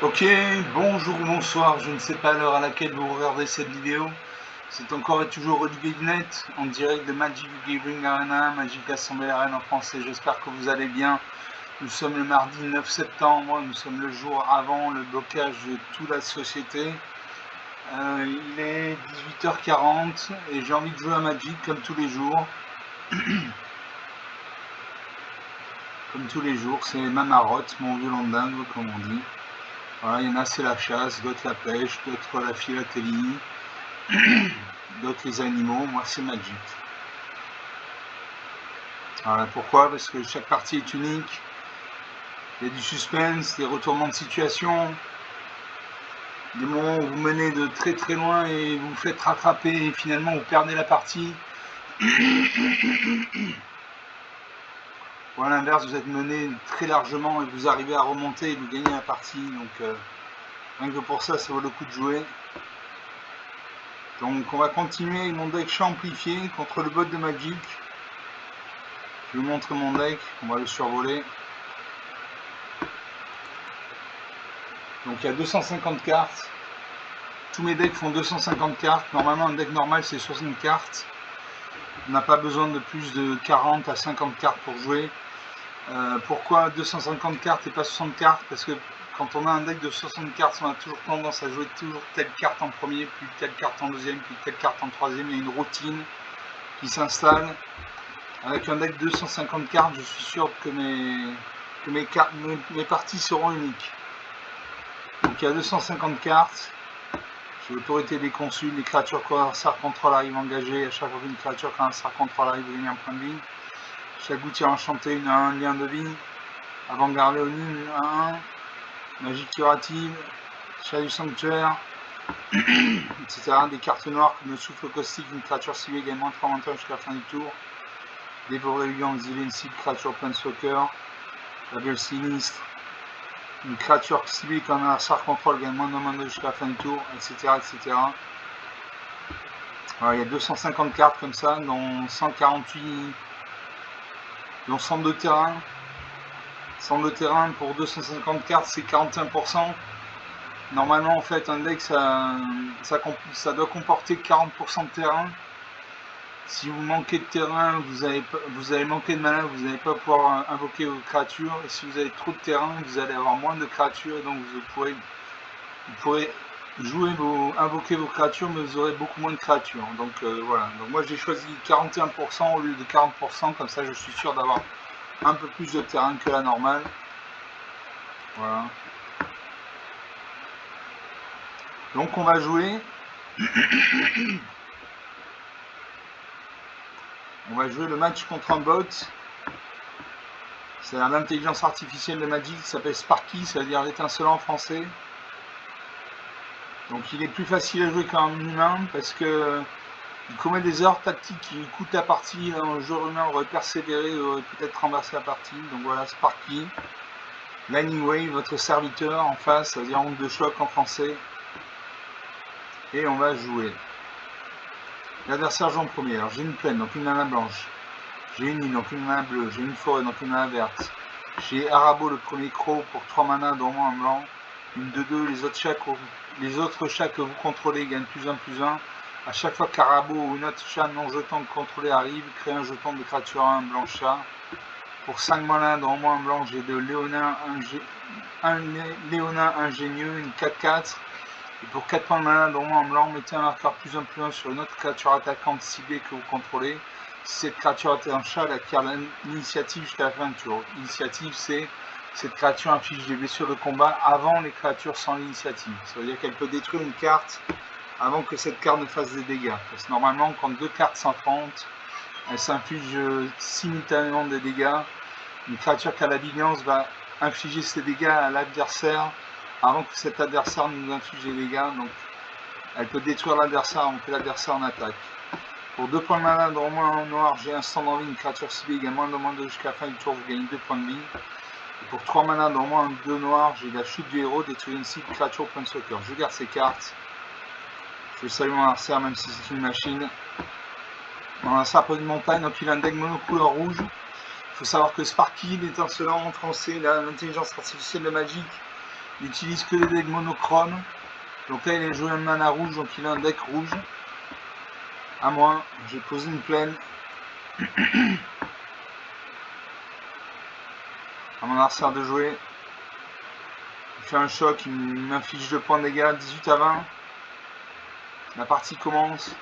Ok, bonjour, bonsoir, je ne sais pas l'heure à laquelle vous regardez cette vidéo. C'est encore et toujours Olivier Net, en direct de Magic Gathering Arena, Magic Assemblée Arena en français. J'espère que vous allez bien. Nous sommes le mardi 9 septembre, nous sommes le jour avant le blocage de toute la société. Il est 18h40 et j'ai envie de jouer à Magic comme tous les jours. Comme tous les jours, c'est ma marotte, mon violon de dingue, comme on dit. Voilà, il y en a c'est la chasse, d'autres la pêche, d'autres la philatélie, d'autres les animaux, moi c'est Magic. Voilà, pourquoi? Parce que chaque partie est unique, il y a du suspense, des retournements de situation, des moments où vous menez de très très loin et vous vous faites rattraper et finalement vous perdez la partie. Ou à l'inverse, vous êtes mené très largement et vous arrivez à remonter et vous gagnez la partie. Donc rien que pour ça, ça vaut le coup de jouer. Donc on va continuer avec mon deck chat amplifié contre le bot de Magic. Je vais vous montrer mon deck, on va le survoler. Donc il y a 250 cartes. Tous mes decks font 250 cartes. Normalement un deck normal c'est 60 cartes. On n'a pas besoin de plus de 40 à 50 cartes pour jouer. Pourquoi 250 cartes et pas 60 cartes? Parce que quand on a un deck de 60 cartes, on a toujours tendance à jouer toujours telle carte en premier, puis telle carte en deuxième, puis telle carte en troisième. Il y a une routine qui s'installe. Avec un deck de 250 cartes, je suis sûr que mes parties seront uniques. Donc il y a 250 cartes. J'ai l'autorité des consuls, les créatures que l'adversaire contrôle arrivent engagées. À chaque fois qu'une créature que l'adversaire contrôle arrive, vous gagnez un point de vie. Chaque gouttière enchantée, une à un lien de vie. Avant-garde léonine, 1 à 1. Magie curative, chat du sanctuaire, etc. Des cartes noires comme le souffle caustique, une créature ciblée gagne moins 3 avantages jusqu'à la fin du tour. Dévorer le lion, exilé une cible, créature planeswalker. La gueule sinistre, une créature ciblée quand un adversaire contrôle gagne moins de mana jusqu'à la fin du tour, etc. etc. Voilà, il y a 250 cartes comme ça, dont 148, dont 102 terrains. 102 terrains pour 250 cartes, c'est 41%. Normalement, en fait, un deck, ça doit comporter 40% de terrain. Si vous manquez de terrain, vous allez manquer de mana, vous n'allez pas pouvoir invoquer vos créatures. Et si vous avez trop de terrain, vous allez avoir moins de créatures. Et donc, vous pourrez invoquer vos créatures, mais vous aurez beaucoup moins de créatures. Donc, voilà. Donc, moi, j'ai choisi 41% au lieu de 40%. Comme ça, je suis sûr d'avoir un peu plus de terrain que la normale. Voilà. Donc, on va jouer. On va jouer le match contre un bot. C'est l'intelligence artificielle de Magic qui s'appelle Sparky, ça veut dire l'étincelant en français. Donc il est plus facile à jouer qu'un humain parce que il commet des erreurs tactiques qui coûtent la partie. Un joueur humain aurait persévéré, aurait peut-être renversé la partie. Donc voilà, Sparky. Lightning Wave, votre serviteur en face, ça veut dire onde de choc en français. Et on va jouer. L'adversaire joue en premier. Alors j'ai une plaine, donc une mana blanche. J'ai une île, donc une mana bleue. J'ai une forêt, donc une mana verte. J'ai Arabo, le premier croc, pour 3 mana, dont un blanc. Une de 2, les autres chats que vous contrôlez gagnent +1/+1. À chaque fois qu'Arabo ou une autre chat non jeton contrôlé arrive, créez un jeton de créature 1 blanc chat. Pour 5 mana, dont un blanc, j'ai de Léonin, un Léonin ingénieux, une 4/4. Et pour 4 points de mana, dont un blanc, mettez un marqueur +1/+1 sur une autre créature attaquante ciblée que vous contrôlez. Si cette créature est un chat, elle acquiert l'initiative jusqu'à la fin du tour. L'initiative, c'est cette créature inflige des blessures de combat avant les créatures sans l'initiative. Ça veut dire qu'elle peut détruire une carte avant que cette carte ne fasse des dégâts. Parce que normalement, quand 2 cartes s'affrontent, elles s'infligent simultanément des dégâts. Une créature qui a la vigilance va infliger ses dégâts à l'adversaire avant que cet adversaire ne nous inflige des dégâts. Donc, elle peut détruire l'adversaire avant que l'adversaire n'attaque. Pour 2 points de mana, dans au moins en noir, j'ai instant d'envie, une créature ciblée gagne moins de jusqu'à la fin du tour, vous gagnez 2 points de vie. Et pour 3 mana, dans au moins 2 noirs, j'ai la chute du héros, détruire une cible créature planeswalker. Je garde ces cartes. Je salue mon adversaire, même si c'est une machine. On a un serpent de montagne, donc il a un deck monocouleur rouge. Il faut savoir que Sparky, l'étincelant en français, l'intelligence artificielle de Magic, Il n'utilise que des decks monochromes. Donc là, il a joué un mana rouge, donc il a un deck rouge. À moi, j'ai posé une plaine. À mon adversaire de jouer. Il fait un choc, il m'inflige 2 points de dégâts, 18 à 20. La partie commence.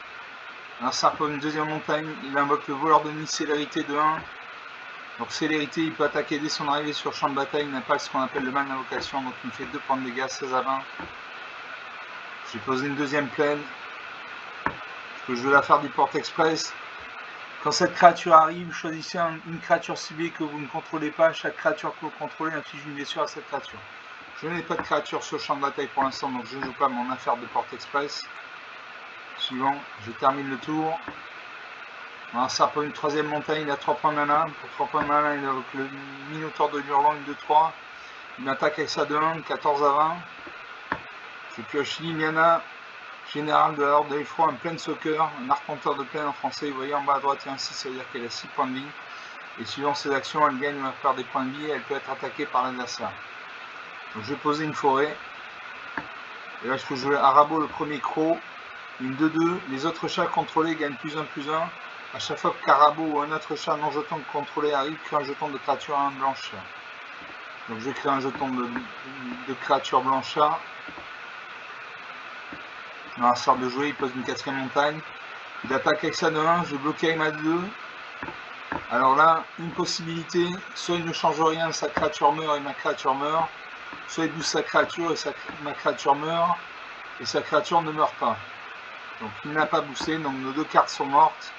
L'adversaire pose une deuxième montagne. Il invoque le voleur de nid, célérité de 1. Donc célérité, il peut attaquer dès son arrivée sur le champ de bataille, il n'a pas ce qu'on appelle le mal d'invocation, donc il me fait 2 points de dégâts, 16 à 20. J'ai posé une deuxième plaine. Je vais la faire du porte express. Quand cette créature arrive, choisissez une créature ciblée que vous ne contrôlez pas. Chaque créature que vous contrôlez inflige une blessure à cette créature. Je n'ai pas de créature sur le champ de bataille pour l'instant, donc je ne joue pas mon affaire de porte express. Suivant, je termine le tour. Ça pour une troisième montagne, il a 3 points de mana. Pour 3 points de mana, il invoque le Minotaure de Hurlant, une 2-3. Il m'attaque avec sa 2-1, 14 à 20. Je pioche Liliana, général de la Horde de l'Effroi, un Planeswalker, un arpenteur de plaine en français. Vous voyez en bas à droite, il y a un 6, ça veut dire qu'elle a 6 points de vie. Et suivant ses actions, elle gagne ou elle perd des points de vie et elle peut être attaquée par l'adversaire. Donc je vais poser une forêt. Et là, je peux jouer Arabo, le premier croc, une 2-2. Les autres chats contrôlés gagnent +1/+1. À chaque fois que Carabo ou un autre chat non jeton contrôlé arrive, crée un jeton de créature à 1 blanche chat. Donc je crée un jeton de créature blanche chat. Dans la sorte de jouer, il pose une 4e montagne. Il attaque avec sa de 1, je vais bloquer avec ma 2. Alors là, une possibilité, soit il ne change rien, sa créature meurt et ma créature meurt, soit il booste sa créature et ma créature meurt et sa créature ne meurt pas. Donc il n'a pas boosté, donc nos 2 cartes sont mortes.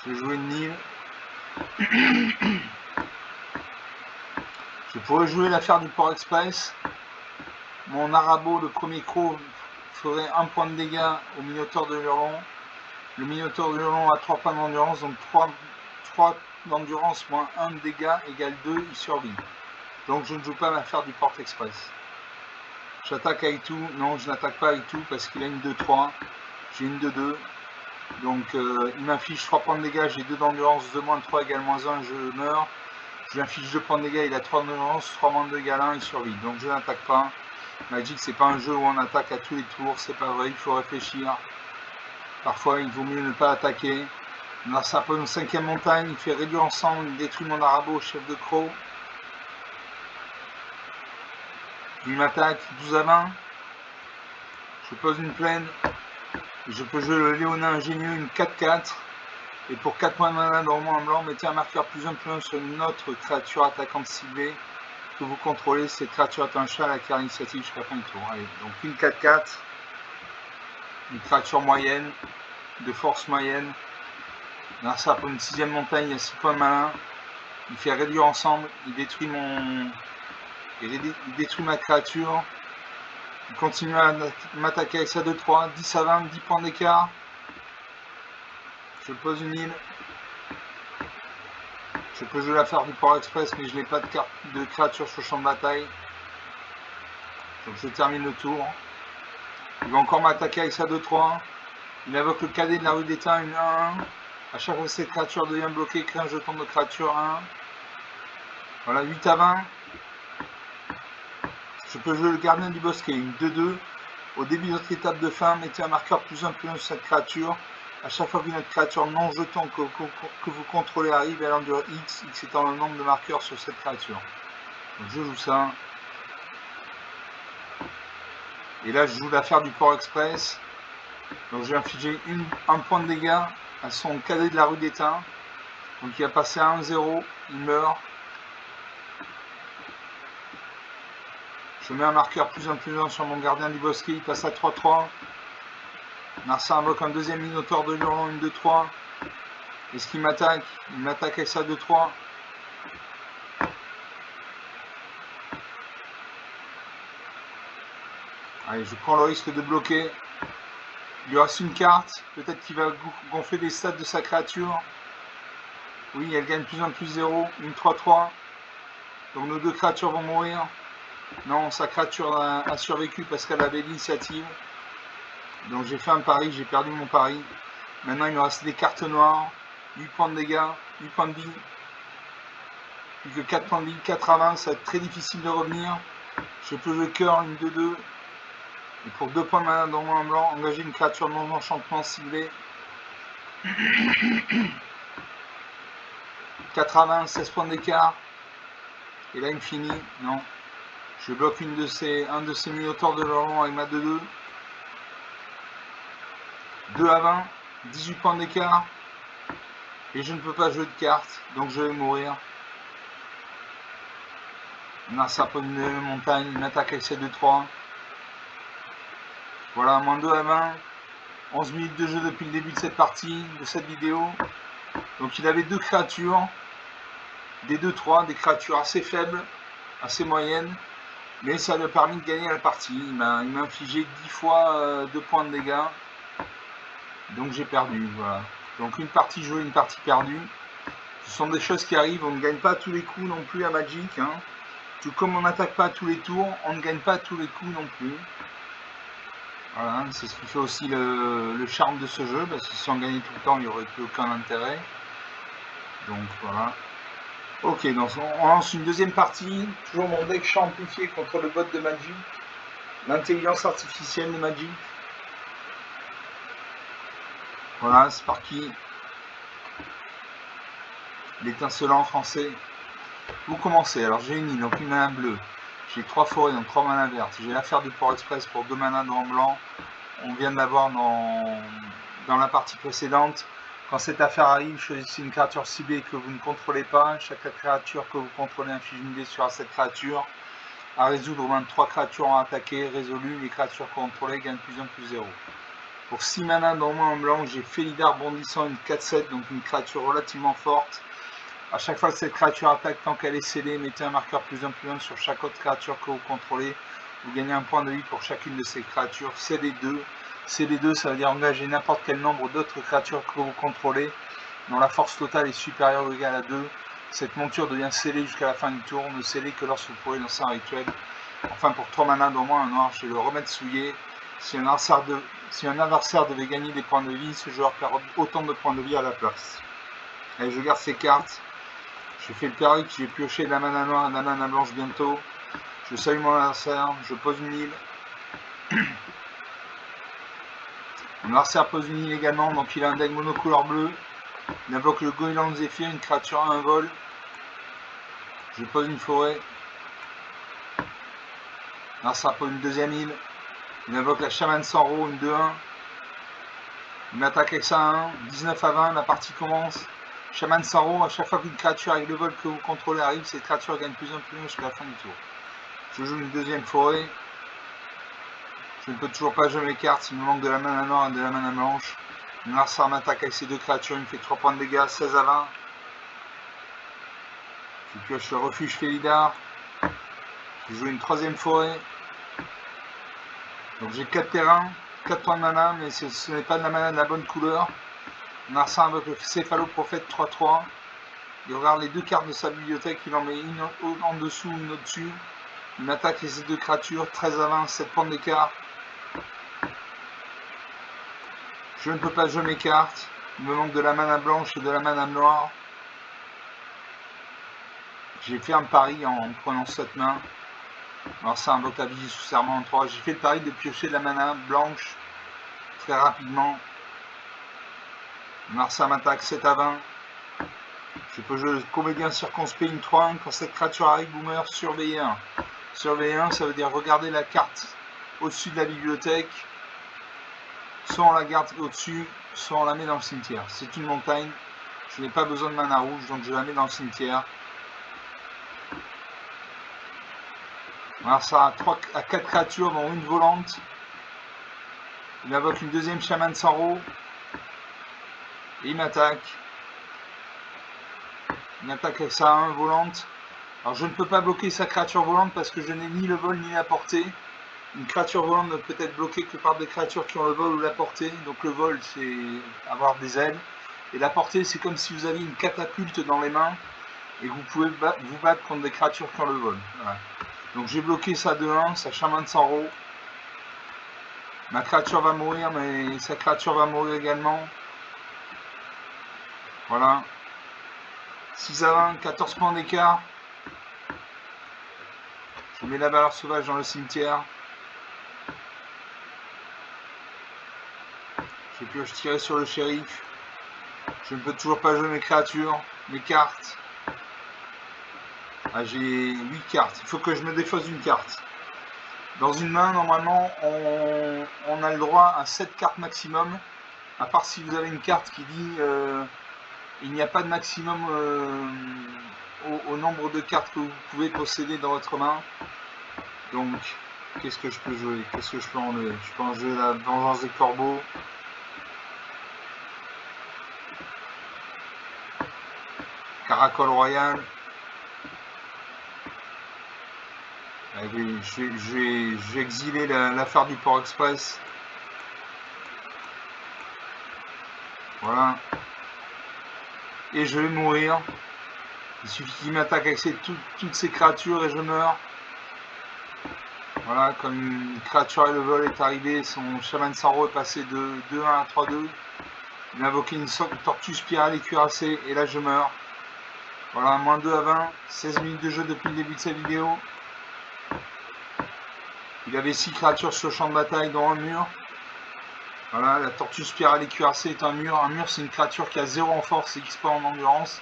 Je vais jouer une Nil. Je pourrais jouer l'affaire du port express. Mon Arabo, le premier croc, ferait 1 point de dégâts au Minotaure de Hurlant. Le Minotaure de Hurlant a 3 points d'endurance, donc 3 d'endurance moins 1 de dégâts égale 2, il survit. Donc je ne joue pas l'affaire du port express. J'attaque avec tout. Non, je n'attaque pas avec tout parce qu'il a une 2-3. J'ai une 2-2. Donc il m'inflige 3 points de dégâts, j'ai 2 d'endurance, 2 moins 3 égale moins 1, je meurs. Je lui inflige 2 points de dégâts, il a 3 d'endurance, 3 moins 2 égale 1, il survit. Donc je n'attaque pas. Magic, c'est pas un jeu où on attaque à tous les tours, c'est pas vrai, il faut réfléchir. Parfois il vaut mieux ne pas attaquer. Là ça pose une 5e montagne, il fait réduire ensemble, il détruit mon Arabo, chef de croc. Il m'attaque 12 à 20. Je pose une plaine. Je peux jouer le Léonin ingénieux, une 4-4. Et pour 4 points de mana dans le moins blanc, mettez un marqueur +1/+1 sur une autre créature attaquante ciblée que vous contrôlez. Cette créature est un chat à la carte initiative jusqu'à la fin du tour. Allez, donc une 4-4. Une créature moyenne, de force moyenne. Là, ça pour une 6e montagne, il y a 6 points de mana. Il fait réduire ensemble. Il détruit il détruit ma créature. Il continue à m'attaquer avec sa 2-3. 10 à 20, 10 points d'écart. Je pose une île. Je peux jouer l'affaire du port express, mais je n'ai pas de créature sur le champ de bataille. Donc je termine le tour. Il va encore m'attaquer avec sa 2-3. Il invoque le cadet de la rue d'Étain, une 1-1. À chaque fois que cette créature devient bloquée, crée un jeton de créature 1. Voilà, 8 à 20. Je peux jouer le gardien du bosquet, une 2-2. Au début de notre étape de fin, mettez un marqueur +1/+1 sur cette créature. À chaque fois qu'une autre créature non jeton que vous contrôlez arrive, elle endure X, X étant le nombre de marqueurs sur cette créature. Donc je joue ça. Et là, je joue l'affaire du port express. Donc je vais infliger un point de dégâts à son cadet de la rue d'Étain. Donc il a passé à 1-0, il meurt. Je mets un marqueur +1/+1 sur mon gardien du bosquet, il passe à 3-3. Narsa invoque un deuxième Minotaure de Hurlant, une 2-3. Est-ce qu'il m'attaque? Il m'attaque avec sa 2-3. Allez, je prends le risque de bloquer. Il lui reste une carte. Peut-être qu'il va gonfler les stats de sa créature. Oui, elle gagne +1/+0. Une 3-3. Donc nos 2 créatures vont mourir. Non, sa créature a survécu parce qu'elle avait l'initiative. Donc j'ai fait un pari, j'ai perdu mon pari. Maintenant il me reste des cartes noires. 8 points de dégâts, 8 points de vie. Plus que 4 points de vie, 4 à 20, ça va être très difficile de revenir. Je peux jouer cœur, une 2-2. Et pour 2 points de mana dans mon blanc, engager une créature non enchantement ciblée. 4 à 20, 16 points d'écart. Et là, il me finit. Non. Je bloque un de ces minotaures de l'Orient avec ma 2-2. 2 à 20, 18 points d'écart. Et je ne peux pas jouer de cartes, donc je vais mourir. On a ça pour une montagne, une attaque avec celle de 3. Voilà, moins 2 à 20. 11 minutes de jeu depuis le début de cette partie, de cette vidéo. Donc il avait 2 créatures. Des 2-3, des créatures assez faibles, assez moyennes. Mais ça lui a permis de gagner la partie. Il m'a infligé 10 fois 2 points de dégâts. Donc j'ai perdu, voilà. Donc une partie jouée, une partie perdue. Ce sont des choses qui arrivent, on ne gagne pas tous les coups non plus à Magic. Hein. Tout comme on n'attaque pas tous les tours, on ne gagne pas tous les coups non plus. Voilà, c'est ce qui fait aussi le charme de ce jeu, parce que si on gagnait tout le temps, il n'y aurait plus aucun intérêt. Donc voilà. Ok, donc on lance une deuxième partie. Toujours mon deck champ amplifié contre le bot de Magic. L'intelligence artificielle de Magic. Voilà, c'est parti. L'étincelant français. Vous commencez. Alors j'ai une île, donc une mana bleue. J'ai 3 forêts, donc 3 mana vertes. J'ai l'affaire du port express pour 2 mana dans blanc. On vient de l'avoir dans la partie précédente. Quand cette affaire arrive, choisissez une créature ciblée que vous ne contrôlez pas. Chaque créature que vous contrôlez inflige une dé sur cette créature. À résoudre, 23 créatures en attaqué, résolu. Les créatures contrôlées gagnent plus 1 plus 0. Pour 6 mana dans moi en blanc, j'ai Félidar bondissant, une 4-7, donc une créature relativement forte. A chaque fois que cette créature attaque, tant qu'elle est scellée, mettez un marqueur plus 1 sur chaque autre créature que vous contrôlez. Vous gagnez un point de vie pour chacune de ces créatures. C'est les deux. C'est les deux, ça veut dire engager n'importe quel nombre d'autres créatures que vous contrôlez, dont la force totale est supérieure ou égale à 2. Cette monture devient scellée jusqu'à la fin du tour, ne scellée que lorsque vous pourrez lancer un rituel. Enfin, pour 3 mana d'au moins un noir, je vais le remettre souillé. Si un adversaire devait gagner des points de vie, ce joueur perd autant de points de vie à la place. Allez, je garde ces cartes. Je fais le pari que j'ai pioché de la mana noire et de la mana blanche bientôt. Je salue mon adversaire, je pose une île. Mon adversaire pose une île également, donc il a un deck monocouleur bleu. Il invoque le Goéland Zephyr, une créature à un vol. Je pose une forêt. L'adversaire pose une deuxième île. Il invoque la Chamane Sanro, une 2-1. Il m'attaque avec ça à 1, 19 à 20, la partie commence. Chamane Sanro, à chaque fois qu'une créature avec le vol que vous contrôlez arrive, cette créature gagne plus 1 jusqu'à la fin du tour. Je joue une deuxième forêt. Je ne peux toujours pas jouer mes cartes, il me manque de la mana noire et de la mana blanche. Mon adversaire m'attaque avec ces deux créatures, il me fait 3 points de dégâts, 16 à 20. Je pioche le refuge Félidar. Je joue une troisième forêt. Donc j'ai 4 terrains, 4 points de mana, mais ce n'est pas de la mana de la bonne couleur. Mon adversaire avec le céphaloprophète 3-3. Il regarde les deux cartes de sa bibliothèque, il en met une en dessous, une au-dessus. Il m'attaque les deux créatures, 13 à 20, 7 points d'écart. Je ne peux pas jouer mes cartes. Il me manque de la mana blanche et de la mana noire. J'ai fait un pari en prenant cette main. Alors ça invoque la vigie sous serment en 3. J'ai fait le pari de piocher de la mana blanche très rapidement. Alors ça m'attaque 7 à 20. Je peux jouer le comédien circonspect une 3-1. Quand cette créature arrive, boomer, surveillez 1. Surveiller 1, ça veut dire regarder la carte au-dessus de la bibliothèque. Soit on la garde au-dessus, soit on la met dans le cimetière. C'est une montagne. Je n'ai pas besoin de mana rouge, donc je la mets dans le cimetière. Alors ça a 4 créatures, dont une volante. Il invoque une deuxième Chamane Sanro. Et il m'attaque. Il m'attaque avec ça à 1 volante. Alors je ne peux pas bloquer sa créature volante parce que je n'ai ni le vol ni la portée. Une créature volante ne peut être bloquée que par des créatures qui ont le vol ou la portée. Donc le vol, c'est avoir des ailes. Et la portée, c'est comme si vous aviez une catapulte dans les mains et que vous pouvez vous battre contre des créatures qui ont le vol. Voilà. Donc j'ai bloqué ça de 1, sa Chamane Sanro. Ma créature va mourir, mais sa créature va mourir également. Voilà. 6 à 20, 14 points d'écart. Je mets la valeur sauvage dans le cimetière. Je pioche tirer sur le shérif. Je ne peux toujours pas jouer mes créatures, mes cartes. Ah, j'ai 8 cartes. Il faut que je me défausse d'une carte. Dans une main, normalement, on a le droit à 7 cartes maximum. À part si vous avez une carte qui dit il n'y a pas de maximum au nombre de cartes que vous pouvez posséder dans votre main. Donc, qu'est-ce que je peux jouer? Qu'est-ce que je peux enlever? Je peux enlever la vengeance des corbeaux. Caracole royal. Je vais exiler l'affaire du Port Express. Voilà. Et je vais mourir. Il suffit qu'il m'attaque avec toutes ces créatures et je meurs. Voilà, comme une créature et le vol est arrivé, son chaman Sanro est passé de 2-1 à 3-2. Il a invoqué une sorte de tortue spirale et cuirassée et là je meurs. Voilà, moins 2 à 20, 16 minutes de jeu depuis le début de sa vidéo. Il avait 6 créatures sur le champ de bataille dans un mur. Voilà, la tortue spirale et cuirassée est un mur. Un mur c'est une créature qui a 0 en force et X points en endurance.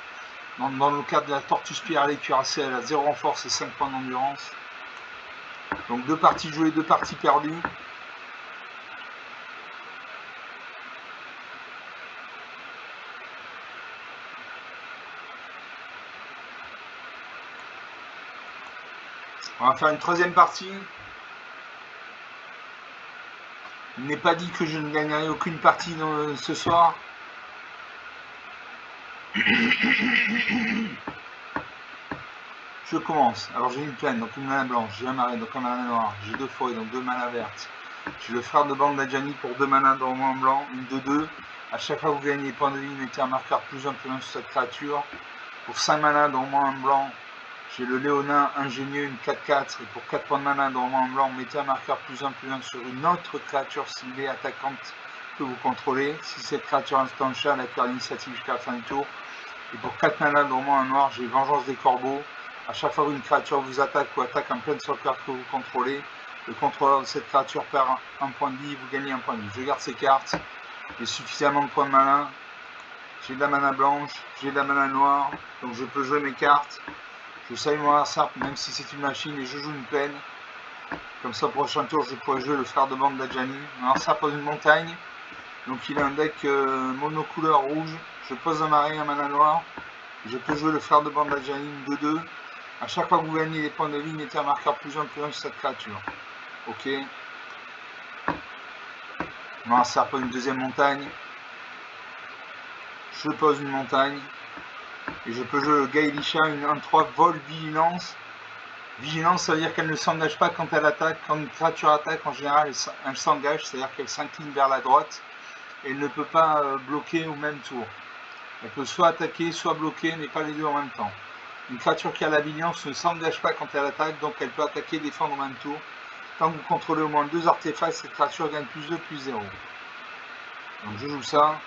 Dans le cas de la tortue spirale et cuirassée, elle a 0 en force et 5 points d'endurance. Donc 2 parties jouées, 2 parties perdues. On va faire une troisième partie. Il n'est pas dit que je ne gagnerai aucune partie ce soir. Je commence. Alors j'ai une plaine, donc une mana blanche. J'ai un marais, donc un mana noir. J'ai 2 forêts, donc 2 mana vertes. J'ai le frère de bande d'Adjani pour 2 mana dans le moins blanc. Une de 2. À chaque fois que vous gagnez des points de vie, mettez un marqueur +1 +1 sur cette créature. Pour 5 mana dans le moins blanc, j'ai le Léonin ingénieux, une 4-4. Et pour 4 points de mana dans le moins blanc, mettez un marqueur +1 +1 sur une autre créature ciblée attaquante que vous contrôlez. Si cette créature instant chat, elle acquiert l'initiative jusqu'à la fin du tour. Et pour 4 mana dans le moins noir, j'ai Vengeance des Corbeaux. À chaque fois qu'une créature vous attaque ou attaque un planeswalker que vous contrôlez, le contrôleur de cette créature perd un point de vie, vous gagnez un point de vie. Je garde ces cartes, j'ai suffisamment de points de mana, j'ai de la mana blanche, j'ai de la mana noire, donc je peux jouer mes cartes. Je salue mon Arsarp, même si c'est une machine, et je joue une peine. Comme ça, au prochain tour, je pourrais jouer le frère de bande d'Adjani. Mon Arsarp pose une montagne, donc il a un deck monocouleur rouge. Je pose un marais, un mana noir. Je peux jouer le frère de bande d'Adjani, une 2-2. A chaque fois que vous gagnez des points de vie, mettez un marqueur +1 +1 sur cette créature. Ok. Non, ça pose une deuxième montagne. Je pose une montagne. Et je peux jouer le Gaelisha, une 1-3 vol vigilance. Vigilance, ça veut dire qu'elle ne s'engage pas quand elle attaque. Quand une créature attaque, en général, elle s'engage, c'est-à-dire qu'elle s'incline vers la droite. Et elle ne peut pas bloquer au même tour. Elle peut soit attaquer, soit bloquer, mais pas les deux en même temps. Une créature qui a la vigilance ne s'engage pas quand elle attaque, donc elle peut attaquer et défendre au même tour. Tant que vous contrôlez au moins 2 artefacts, cette créature gagne +2, +0. Donc je joue ça.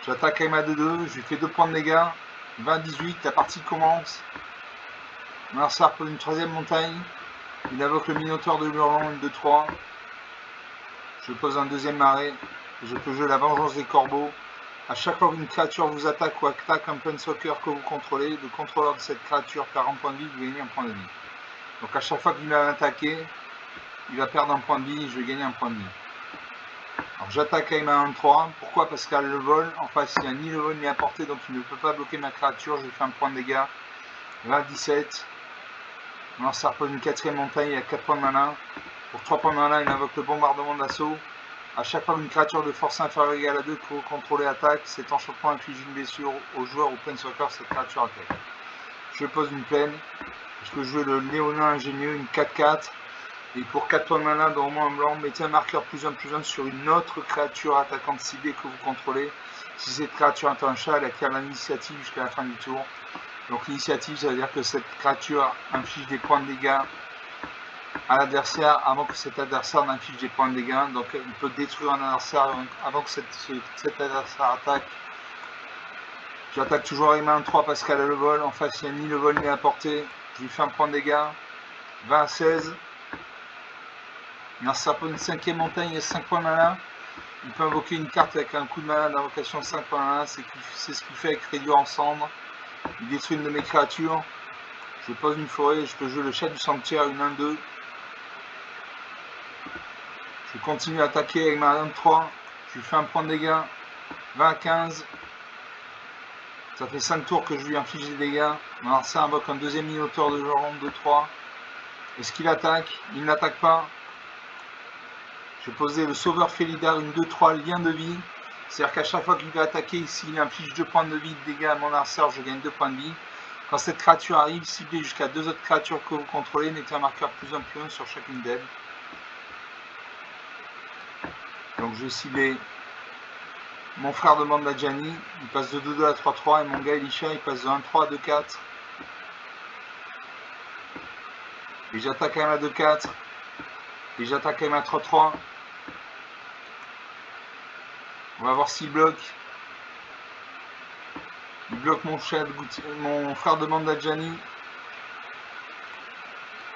J'attaque avec ma 2-2, je lui fais 2 points de dégâts. 20-18, la partie commence. Mon adversaire pose une troisième montagne. Il invoque le Minotaure de Hurlant, une 2-3. Je pose un deuxième marais. Je peux jouer la Vengeance des Corbeaux. A chaque fois qu'une créature vous attaque ou attaque un planeswalker que vous contrôlez, le contrôleur de cette créature perd un point de vie, vous gagnez un point de vie. Donc à chaque fois qu'il va attaquer, il va perdre un point de vie et je vais gagner un point de vie. Alors j'attaque avec ma 1-3. Pourquoi? Parce qu'elle a le vol. En face, il n'y a ni le vol ni la portée, donc il ne peut pas bloquer ma créature. Je lui fais un point de dégâts. 20-17. Alors ça repose une quatrième montagne, il a 4 points de mana. Pour 3 points de mana, il invoque le bombardement d'assaut. A chaque fois qu'une créature de force inférieure ou égale à 2 que vous contrôlez attaque, cet enchantement inflige une blessure au joueur ou planeswalker, cette créature attaque. Je pose une plaine. Je peux jouer le Léonin ingénieux, une 4-4. Et pour 4 points de mana dans au moins un blanc, mettez un marqueur +1/+1 sur une autre créature attaquante ciblée que vous contrôlez. Si cette créature est un chat, elle acquiert l'initiative jusqu'à la fin du tour. Donc l'initiative, ça veut dire que cette créature inflige des points de dégâts à l'adversaire avant que cet adversaire n'inflige des points de dégâts. Donc il peut détruire un adversaire avant que cet adversaire attaque. J'attaque toujours avec ma 1-3 parce qu'elle a le vol. En face, il n'y a ni le vol ni la portée. Je lui fais un point de dégâts. 20 à 16. Narcissa pour une 5e montagne, il y a 5 points de mana. Il peut invoquer une carte avec un coup de mana d'invocation 5 points de mana. C'est ce qu'il fait avec Réduire en cendre. Il détruit une de mes créatures. Je pose une forêt, je peux jouer le chat du sanctuaire, une 1-2. Je continue à attaquer avec ma 23. Je lui fais un point de dégâts. 20 à 15. Ça fait 5 tours que je lui inflige des dégâts. Alors ça invoque un deuxième minotaure de genre 2-3. Est-ce qu'il attaque? Il n'attaque pas. Je vais poser le sauveur Félidar, une 2-3, lien de vie. C'est-à-dire qu'à chaque fois qu'il va attaquer, s'il inflige 2 points de vie de dégâts à mon adversaire, je gagne 2 points de vie. Quand cette créature arrive, ciblez jusqu'à 2 autres créatures que vous contrôlez, mettez un marqueur +1/+1 sur chacune d'elles. Donc je vais cibler mon frère de Mandajani, il passe de 2-2 à 3-3, et mon gars Elisha, il passe de 1-3 à 2-4. Et j'attaque quand même à 2-4. Et j'attaque quand même à 3-3. On va voir s'il bloque. Il bloque mon frère de Mandajani.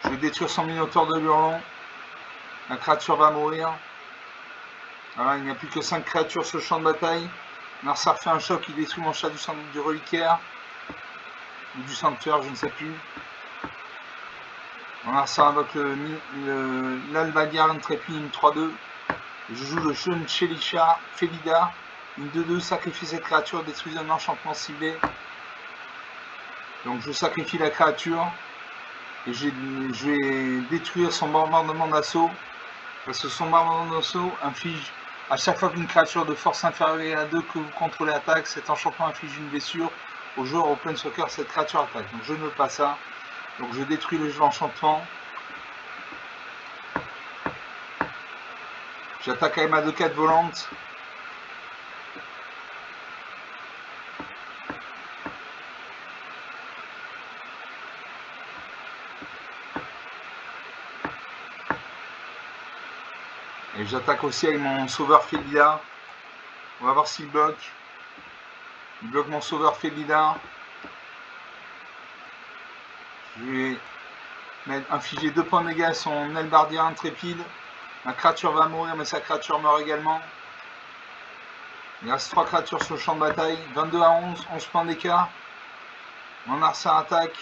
Je vais détruire son minotaure de l'Hurlon. La créature va mourir. Voilà, il n'y a plus que 5 créatures sur le champ de bataille. Narcissa fait un choc, il détruit mon chat du reliquaire. Ou du sanctuaire, je ne sais plus. Narcissa invoque l'Albagar Intrépide, une 3-2. Je joue le jeune Chelisha Félida, une 2-2, sacrifie cette créature, détruis un enchantement ciblé. Donc je sacrifie la créature. Et je vais détruire son bombardement d'assaut. Parce que son bombardement d'assaut inflige, à chaque fois qu'une créature de force inférieure à 2 que vous contrôlez attaque, cet enchantement inflige une blessure au joueur au Planeswalker, cette créature attaque. Donc je ne veux pas ça. Donc je détruis le jeu d'enchantement. J'attaque avec ma 2-4 volante. Et j'attaque aussi avec mon sauveur Félida. On va voir s'il bloque. Il bloque mon sauveur Félida. Je vais infliger 2 points de dégâts à son Elbardien intrépide. Ma créature va mourir, mais sa créature meurt également. Il reste 3 créatures sur le champ de bataille. 22 à 11, 11 points d'écart. Mon Narcissa attaque.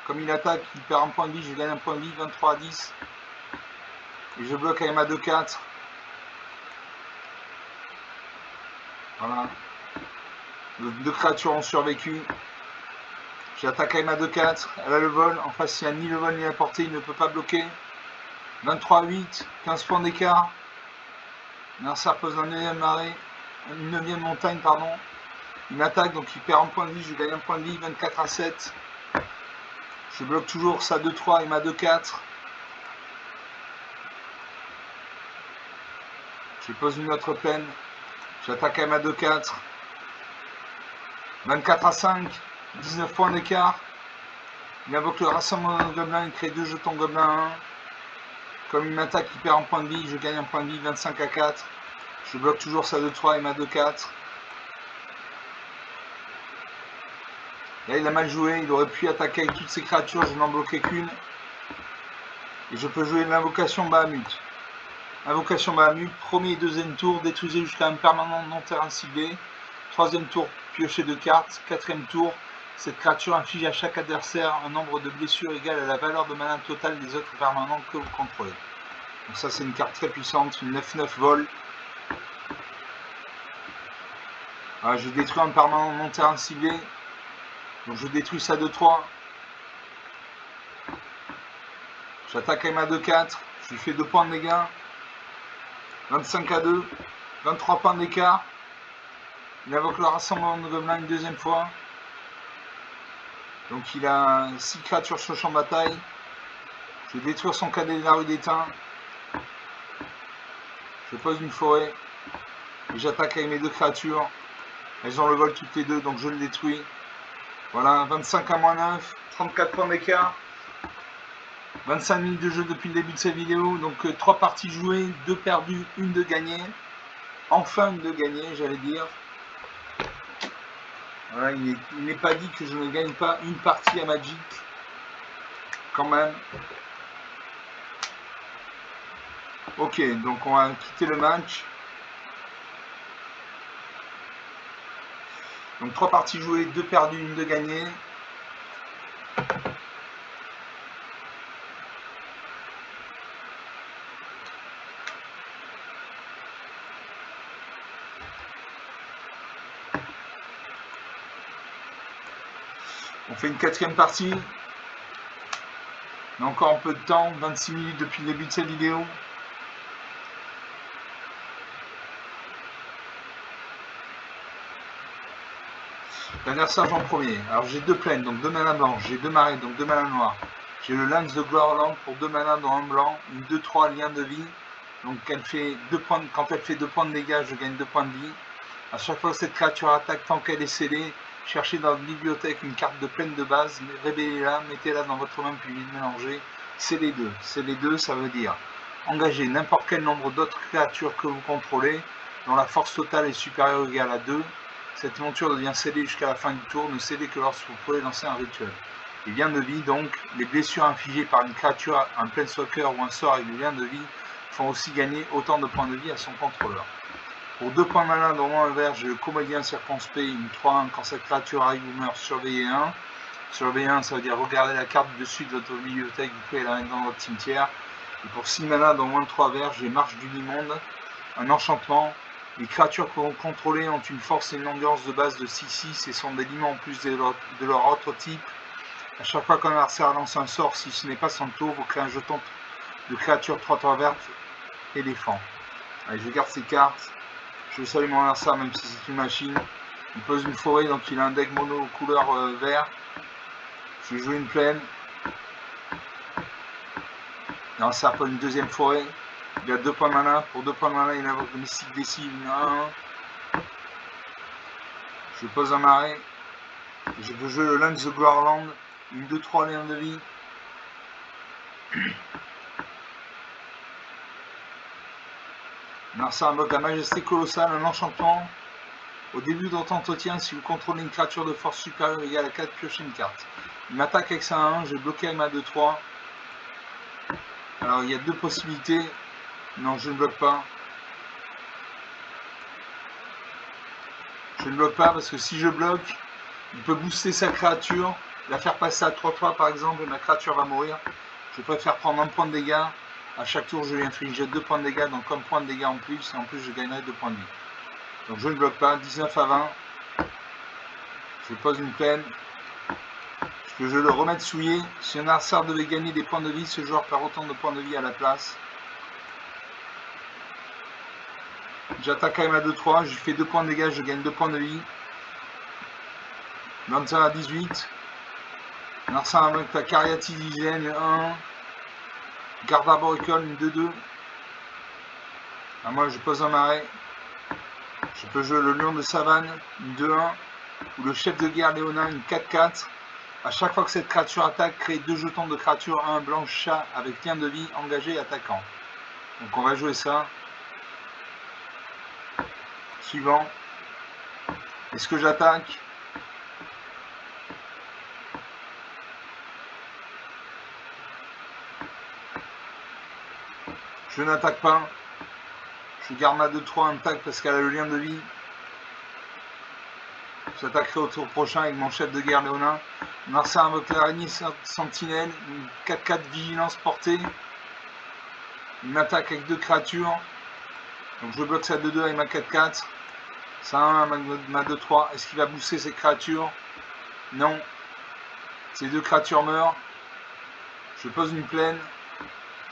Comme il attaque, il perd un point de vie, je gagne un point de vie. 23 à 10. Et je bloque avec ma 2-4. Voilà. 2 créatures ont survécu. J'attaque avec ma 2-4. Elle a le vol. En face, il n'y a ni le vol ni la portée. Il ne peut pas bloquer. 23 à 8. 15 points d'écart. Narcissa pose un 9e arrêt. Une 9e montagne, pardon. Il m'attaque, donc il perd un point de vie. Je gagne un point de vie. 24 à 7. Je bloque toujours sa 2-3 et ma 2-4. Je pose une autre plaine. J'attaque avec ma 2-4. 24 à 5. 19 points d'écart. Il invoque le rassemblement de gobelins. Il crée 2 jetons gobelins 1. Comme il m'attaque, il perd un point de vie. Je gagne un point de vie. 25 à 4. Je bloque toujours sa 2-3 et ma 2-4. Là, il a mal joué. Il aurait pu attaquer avec toutes ses créatures. Je n'en bloquais qu'une. Et je peux jouer l'invocation Bahamut. Invocation Bahamut, premier et deuxième tour, détruisez jusqu'à un permanent non terrain ciblé. Troisième tour, piochez 2 cartes. Quatrième tour, cette créature inflige à chaque adversaire un nombre de blessures égal à la valeur de mana totale des autres permanents que vous contrôlez. Donc ça, c'est une carte très puissante, une 9-9 vol. Voilà, je détruis un permanent non terrain ciblé. Donc je détruis ça 2-3. J'attaque avec ma 2-4. Je lui fais 2 points de dégâts. 25 à 2. 23 points d'écart. Il invoque le rassemblement de gobelins une deuxième fois. Donc il a 6 créatures sur le champ de bataille. Je vais détruire son cadet de la rue d'Étain. Je pose une forêt. Et j'attaque avec mes 2 créatures. Elles ont le vol toutes les 2, donc je le détruis. Voilà, 25 à -9. 34 points d'écart. 25 minutes de jeu depuis le début de cette vidéo. Donc 3 parties jouées, 2 perdues, 1 de gagnée. Enfin une de gagnée, j'allais dire. Voilà, il n'est pas dit que je ne gagne pas une partie à Magic. Quand même. Ok, donc on va quitter le match. Donc 3 parties jouées, 2 perdues, 1 de gagnée. On fait une 4e partie. On a encore un peu de temps, 26 minutes depuis le début de cette vidéo. L'adversaire en premier. Alors j'ai 2 plaines, donc 2 manas blanches. J'ai 2 marées, donc 2 manas noires. J'ai le lance de Gloirland pour 2 manas dans un blanc. Une 2-3 lien de vie. Donc elle fait 2 points, quand elle fait 2 points de dégâts, je gagne 2 points de vie. À chaque fois que cette créature attaque, tant qu'elle est scellée, cherchez dans la bibliothèque une carte de plaine de base, révélez-la, mettez-la dans votre main puis mélangez. C'est les deux. C'est les deux, ça veut dire engagez n'importe quel nombre d'autres créatures que vous contrôlez, dont la force totale est supérieure ou égale à 2. Cette monture devient scellée jusqu'à la fin du tour, ne scellez que lorsque vous pouvez lancer un rituel. Les liens de vie, donc, les blessures infligées par une créature, un planeswalker ou un sort avec des liens de vie font aussi gagner autant de points de vie à son contrôleur. Pour 2 points de mana dans mon vert, j'ai le comédien circonspect, une 3-1 quand cette créature arrive ou meurt, surveillez 1. Surveiller 1, ça veut dire regarder la carte du dessus de votre bibliothèque, vous pouvez la mettre dans votre cimetière. Et pour 6 mana dans moins de 3 verts, j'ai Marche du Monde, un enchantement. Les créatures que vous contrôlez ont une force et une endurance de base de 6-6 et sont des limits en plus de leur autre type. À chaque fois qu'un adversaire lance un sort, si ce n'est pas son tour, vous créez un jeton de créature 3-3 verte, éléphant. Allez, je garde ces cartes. Je salue mon adversaire même si c'est une machine. Il pose une forêt, donc il a un deck mono couleur vert. Je vais jouer une plaine. L'adversaire pose une deuxième forêt. Il a 2 points de mana. Pour 2 points de mana, il invoque le mystique décime. 1. Je pose un marais. Je peux jouer le Lance de Gloirland. Une 2-3 liens de vie. L'adversaire invoque la majesté colossale, un enchantement. Au début de votre entretien, si vous contrôlez une créature de force supérieure égale à 4, piochez une carte. Il m'attaque avec ça à 1, j'ai bloqué avec ma 2-3. Alors il y a 2 possibilités. Non, je ne bloque pas. Je ne bloque pas parce que si je bloque, il peut booster sa créature, la faire passer à 3-3 par exemple, et ma créature va mourir. Je préfère prendre un point de dégâts. À chaque tour, je lui inflige 2 points de dégâts, donc un point de dégâts en plus, et en plus, je gagnerai 2 points de vie. Donc je ne bloque pas, 19 à 20. Je pose une plaine. Je peux le remettre souillé. Si un adversaire devait gagner des points de vie, ce joueur perd autant de points de vie à la place. J'attaque avec ma 2-3, je fais 2 points de dégâts, je gagne 2 points de vie. 25 à 18. L'adversaire avec la Cariatide d'hygiène, 1. Garde arboricole, une 2-2. Moi, je pose un marais. Je peux jouer le lion de savane, une 2-1. Ou le chef de guerre léonin, une 4-4. À chaque fois que cette créature attaque, créez 2 jetons de créature, 1 blanche chat avec lien de vie, engagé et attaquant. Donc on va jouer ça. Suivant. Est-ce que j'attaque? Je n'attaque pas. Je garde ma 2-3 intact parce qu'elle a le lien de vie. J'attaquerai au tour prochain avec mon chef de guerre léonin. Marcin invoque l'araignée sentinelle, une 4-4 vigilance portée. Il m'attaque avec 2 créatures. Donc je bloque sa 2-2 avec ma 4-4. Ça 1 ma 2-3. Est-ce qu'il va booster ces créatures? Non. Ces 2 créatures meurent. Je pose une plaine.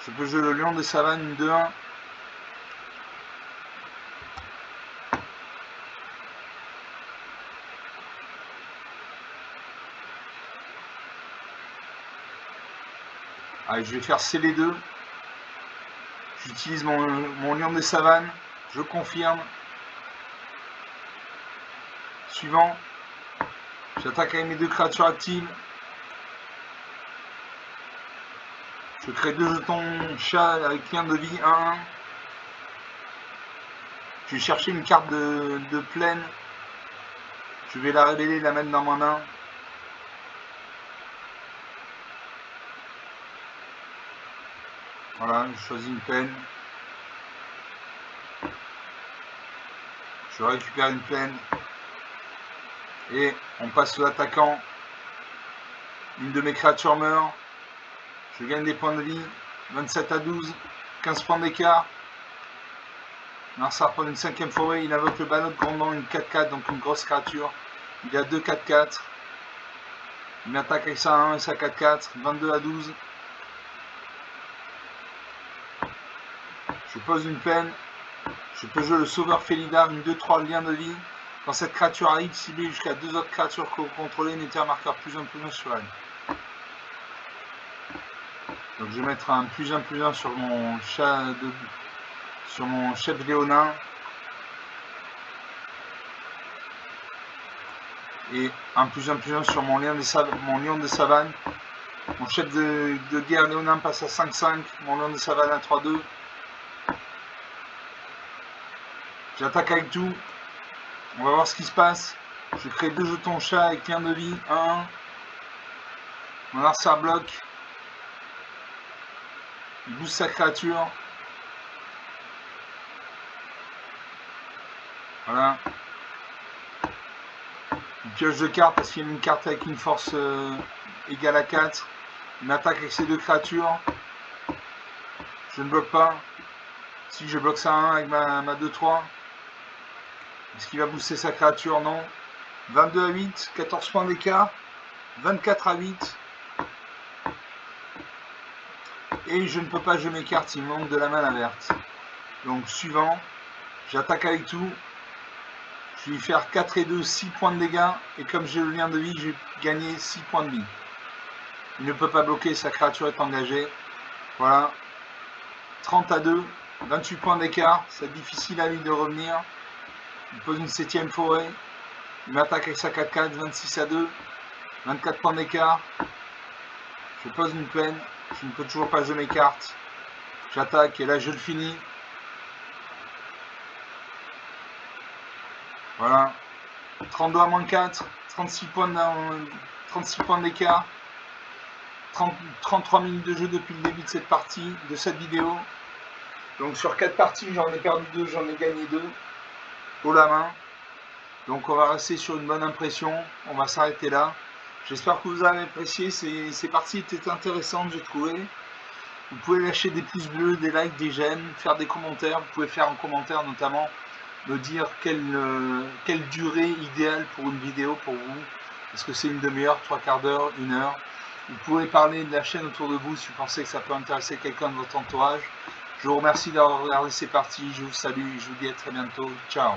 Je peux jouer le lion de savane, une 2-1. Allez, je vais faire sceller 2. J'utilise mon lion des savanes. Je confirme. Suivant. J'attaque avec mes 2 créatures actives. Je crée 2 jetons chat avec lien de vie 1-1. Je vais chercher une carte de plaine. Je vais la révéler, la mettre dans ma main. Voilà, je choisis une plaine. Je récupère une plaine. Et on passe aux attaquants. Une de mes créatures meurt. Je gagne des points de vie. 27 à 12. 15 points d'écart. Narsar prend une 5e forêt. Il invoque le ballot de Grandon, une 4-4, donc une grosse créature. Il a 2 4-4. Il m'attaque avec sa 1 et sa 4-4. 22 à 12. Je pose une peine. Je peux jouer le sauveur Félidar, une 2-3 lien de vie. Quand cette créature arrive, cibler jusqu'à 2 autres créatures que vous contrôlez, mettez un marqueur +1/+1 sur elle. Donc je vais mettre un +1/+1 sur mon chat sur mon chef léonin. Et un +1/+1 sur mon lion de savane. Mon chef de guerre léonin passe à 5-5. Mon lion de savane à 3-2. J'attaque avec tout. On va voir ce qui se passe. Je crée 2 jetons chat avec lien de vie. 1. Mon Narsar bloque. Il booste sa créature. Voilà. Il pioche 2 cartes parce qu'il y a une carte avec une force égale à 4. Il m'attaque avec ces 2 créatures. Je ne bloque pas. Si je bloque ça à 1 avec ma 2-3. Est-ce qu'il va booster sa créature? Non. 22 à 8, 14 points d'écart. 24 à 8. Et je ne peux pas jouer mes cartes, il me manque de la mana verte. Donc suivant, j'attaque avec tout. Je vais lui faire 4 et 2, 6 points de dégâts. Et comme j'ai le lien de vie, je vais gagner 6 points de vie. Il ne peut pas bloquer, sa créature est engagée. Voilà. 30 à 2, 28 points d'écart. C'est difficile à lui de revenir. Il pose une 7e forêt. Il m'attaque avec sa 4-4, 26 à 2. 24 points d'écart. Je pose une peine. Je ne peux toujours pas jouer mes cartes. J'attaque et là je le finis. Voilà. 32 à -4. 36 points d'écart. 33 minutes de jeu depuis le début de cette partie, de cette vidéo. Donc sur 4 parties, j'en ai perdu 2, j'en ai gagné 2. Haut la main. Donc on va rester sur une bonne impression. On va s'arrêter là. J'espère que vous avez apprécié. Ces parties étaient intéressantes, j'ai trouvé. Vous pouvez lâcher des pouces bleus, des likes, des j'aime, faire des commentaires. Vous pouvez faire en commentaire notamment me dire quelle durée idéale pour une vidéo pour vous. Est-ce que c'est une demi-heure, 3/4 d'heure, 1 heure? Vous pouvez parler de la chaîne autour de vous si vous pensez que ça peut intéresser quelqu'un de votre entourage. Je vous remercie d'avoir regardé ces parties. Je vous salue et je vous dis à très bientôt. Ciao.